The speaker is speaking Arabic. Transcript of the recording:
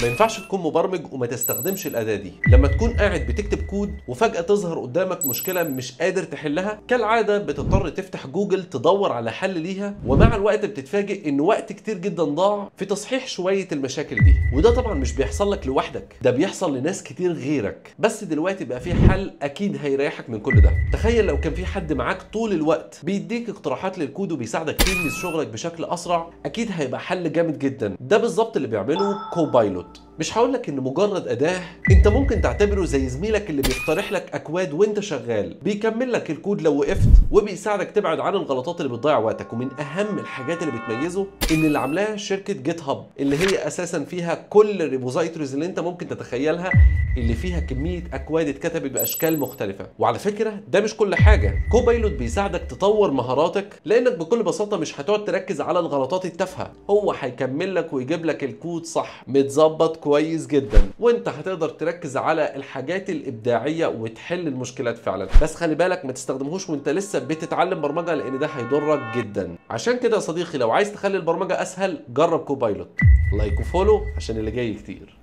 ما ينفعش تكون مبرمج وما تستخدمش الاداه دي. لما تكون قاعد بتكتب كود وفجاه تظهر قدامك مشكله مش قادر تحلها، كالعاده بتضطر تفتح جوجل تدور على حل ليها، ومع الوقت بتتفاجئ ان وقت كتير جدا ضاع في تصحيح شويه المشاكل دي. وده طبعا مش بيحصل لك لوحدك، ده بيحصل لناس كتير غيرك. بس دلوقتي بقى في حل اكيد هيريحك من كل ده. تخيل لو كان في حد معاك طول الوقت بيديك اقتراحات للكود وبيساعدك تنجز شغلك بشكل اسرع، اكيد هيبقى حل جامد جدا. ده بالظبط اللي بيعمله كوبايلوت. مش هقول لك انه مجرد اداه، انت ممكن تعتبره زي زميلك اللي بيقترح لك اكواد وانت شغال، بيكمل لك الكود لو وقفت، وبيساعدك تبعد عن الغلطات اللي بتضيع وقتك. ومن اهم الحاجات اللي بتميزه ان اللي عاملاها شركه جيت هاب، اللي هي اساسا فيها كل الريبوزايتوريز اللي انت ممكن تتخيلها، اللي فيها كميه اكواد اتكتبت باشكال مختلفه. وعلى فكره ده مش كل حاجه، كوبايلوت بيساعدك تطور مهاراتك، لانك بكل بساطه مش هتقعد تركز على الغلطات التافهه، هو هيكمل لك ويجيب لك الكود صح متظبط كويس جدا، وانت هتقدر تركز على الحاجات الابداعيه وتحل المشكلات فعلا. بس خلي بالك ما تستخدمهوش وانت لسه بتتعلم برمجه، لان ده هيضرك جدا. عشان كده يا صديقي، لو عايز تخلي البرمجه اسهل جرب كوبايلوت. لايك وفولو عشان اللي جاي كتير.